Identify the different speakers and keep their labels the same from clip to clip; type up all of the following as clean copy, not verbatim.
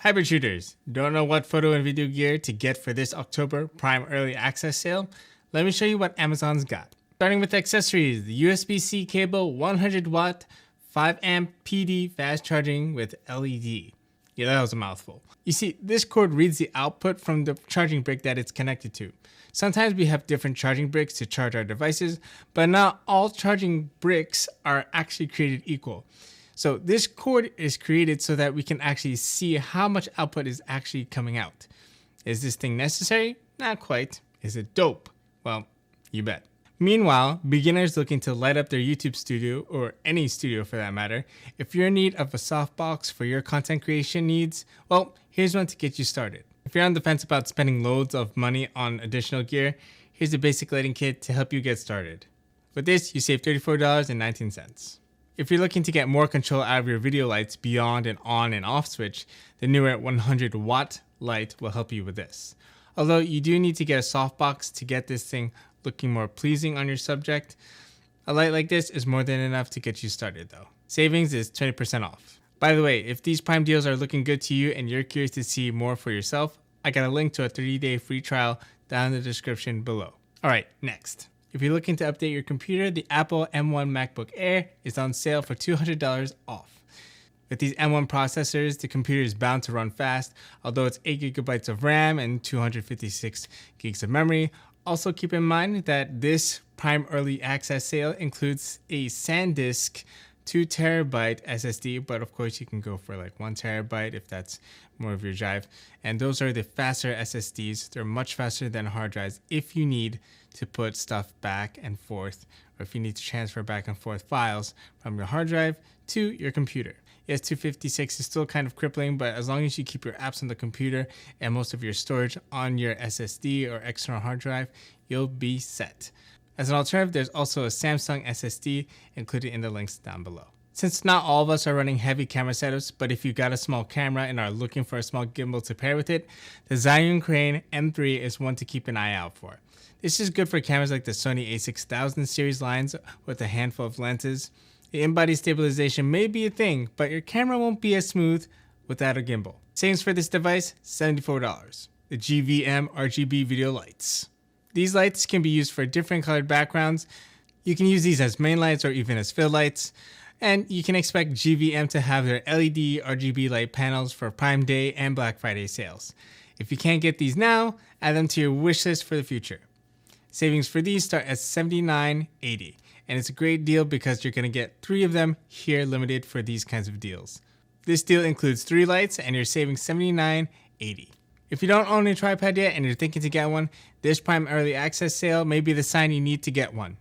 Speaker 1: Hybrid shooters, don't know what photo and video gear to get for this October Prime Early Access sale? Let me show you what Amazon's got. Starting with accessories, the USB-C cable, 100 watt, 5 amp PD fast charging with LED. Yeah, that was a mouthful. You see, this cord reads the output from the charging brick that it's connected to. Sometimes we have different charging bricks to charge our devices, but not all charging bricks are actually created equal. So this cord is created so that we can actually see how much output is actually coming out. Is this thing necessary? Not quite. Is it dope? Well, you bet. Meanwhile, beginners looking to light up their YouTube studio, or any studio for that matter, if you're in need of a softbox for your content creation needs, well, here's one to get you started. If you're on the fence about spending loads of money on additional gear, here's a basic lighting kit to help you get started. With this, you save $34.19. If you're looking to get more control out of your video lights beyond an on and off switch, the newer 100 watt light will help you with this. Although you do need to get a softbox to get this thing looking more pleasing on your subject, a light like this is more than enough to get you started though. Savings is 20% off. By the way, if these Prime deals are looking good to you and you're curious to see more for yourself, I got a link to a 30-day free trial down in the description below. Alright, next. If you're looking to update your computer, the Apple M1 MacBook Air is on sale for $200 off. With these M1 processors, the computer is bound to run fast, although it's 8 GB of RAM and 256 gigs of memory. Also keep in mind that this Prime Early Access sale includes a SanDisk 2 terabyte SSD, but of course you can go for like 1 terabyte if that's more of your drive. And those are the faster SSDs. They're much faster than hard drives if you need to put stuff back and forth, or if you need to transfer back and forth files from your hard drive to your computer. Yes, 256 is still kind of crippling, but as long as you keep your apps on the computer and most of your storage on your SSD or external hard drive, you'll be set. As an alternative, there's also a Samsung SSD included in the links down below. Since not all of us are running heavy camera setups, but if you got a small camera and are looking for a small gimbal to pair with it, the Zhiyun Crane M3 is one to keep an eye out for. This is good for cameras like the Sony a6000 series lines with a handful of lenses. The in-body stabilization may be a thing, but your camera won't be as smooth without a gimbal. Savings for this device, $74. The GVM RGB video lights. These lights can be used for different colored backgrounds. You can use these as main lights or even as fill lights. And you can expect GVM to have their LED RGB light panels for Prime Day and Black Friday sales. If you can't get these now, add them to your wish list for the future. Savings for these start at $79.80. And it's a great deal because you're going to get 3 of them here limited for these kinds of deals. This deal includes 3 lights and you're saving $79.80. If you don't own a tripod yet and you're thinking to get one, this Prime Early Access sale may be the sign you need to get one.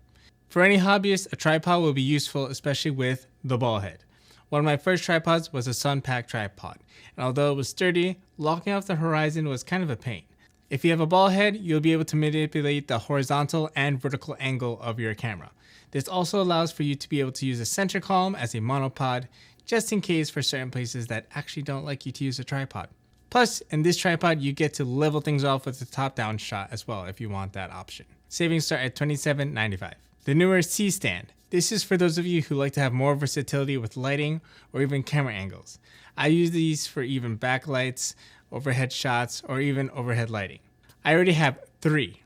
Speaker 1: For any hobbyist, a tripod will be useful, especially with the ball head. One of my first tripods was a Sunpack tripod, and although it was sturdy, locking off the horizon was kind of a pain. If you have a ball head, you'll be able to manipulate the horizontal and vertical angle of your camera. This also allows for you to be able to use a center column as a monopod, just in case for certain places that actually don't like you to use a tripod. Plus, in this tripod, you get to level things off with a top-down shot as well if you want that option. Savings start at $27.95. The newer C-Stand. This is for those of you who like to have more versatility with lighting or even camera angles. I use these for even backlights, overhead shots, or even overhead lighting. I already have 3.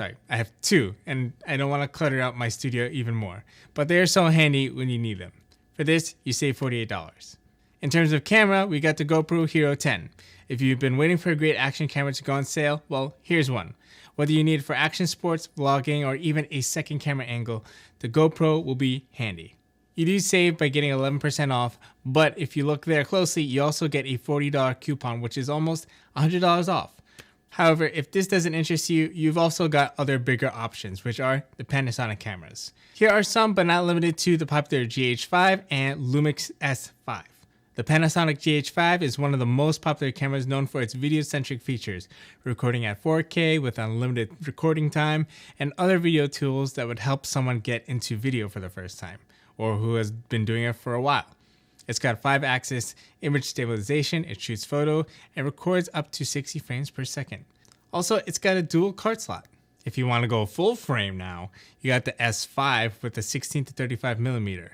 Speaker 1: I have 2, and I don't want to clutter out my studio even more, but they are so handy when you need them. For this, you save $48. In terms of camera, we got the GoPro Hero 10. If you've been waiting for a great action camera to go on sale, well, here's one. Whether you need it for action sports, vlogging, or even a second camera angle, the GoPro will be handy. You do save by getting 11% off, but if you look there closely, you also get a $40 coupon, which is almost $100 off. However, if this doesn't interest you, you've also got other bigger options, which are the Panasonic cameras. Here are some, but not limited to, the popular GH5 and Lumix S5. The Panasonic GH5 is one of the most popular cameras known for its video-centric features, recording at 4K with unlimited recording time, and other video tools that would help someone get into video for the first time, or who has been doing it for a while. It's got 5-axis image stabilization, it shoots photo, and records up to 60 frames per second. Also, it's got a dual card slot. If you want to go full frame now, you got the S5 with the 16 to 35 millimeter.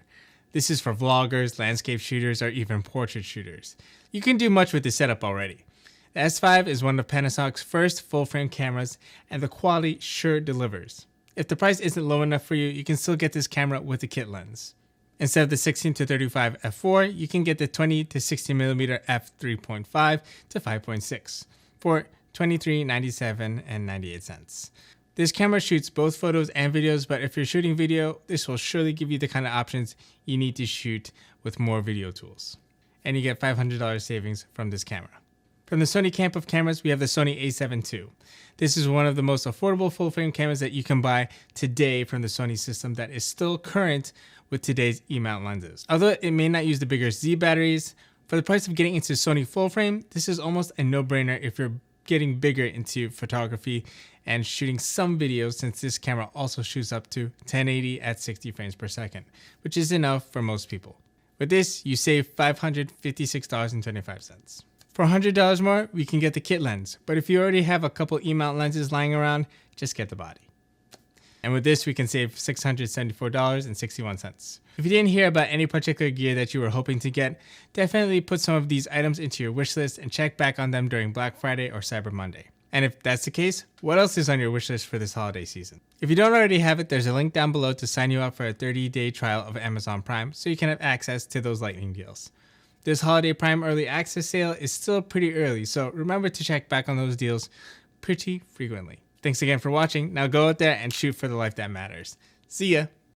Speaker 1: This is for vloggers, landscape shooters, or even portrait shooters. You can do much with this setup already. The S5 is one of Panasonic's first full-frame cameras, and the quality sure delivers. If the price isn't low enough for you, you can still get this camera with the kit lens. Instead of the 16-35 f4, you can get the 20-60mm f3.5 to 5.6 for $23.97 and 98 cents. This camera shoots both photos and videos, but if you're shooting video, this will surely give you the kind of options you need to shoot with more video tools. And you get $500 savings from this camera. From the Sony camp of cameras, we have the Sony a7 II. This is one of the most affordable full-frame cameras that you can buy today from the Sony system that is still current with today's E-mount lenses. Although it may not use the bigger Z batteries, for the price of getting into Sony full-frame, this is almost a no-brainer if you're getting bigger into photography and shooting some videos, since this camera also shoots up to 1080 at 60 frames per second, which is enough for most people. With this, you save $556.25. For $100 more, we can get the kit lens, but if you already have a couple E-mount lenses lying around, just get the body. And with this, we can save $674.61. If you didn't hear about any particular gear that you were hoping to get, definitely put some of these items into your wish list and check back on them during Black Friday or Cyber Monday. And if that's the case, what else is on your wish list for this holiday season? If you don't already have it, there's a link down below to sign you up for a 30-day trial of Amazon Prime so you can have access to those lightning deals. This holiday Prime early access sale is still pretty early, so remember to check back on those deals pretty frequently. Thanks again for watching. Now go out there and shoot for the life that matters. See ya!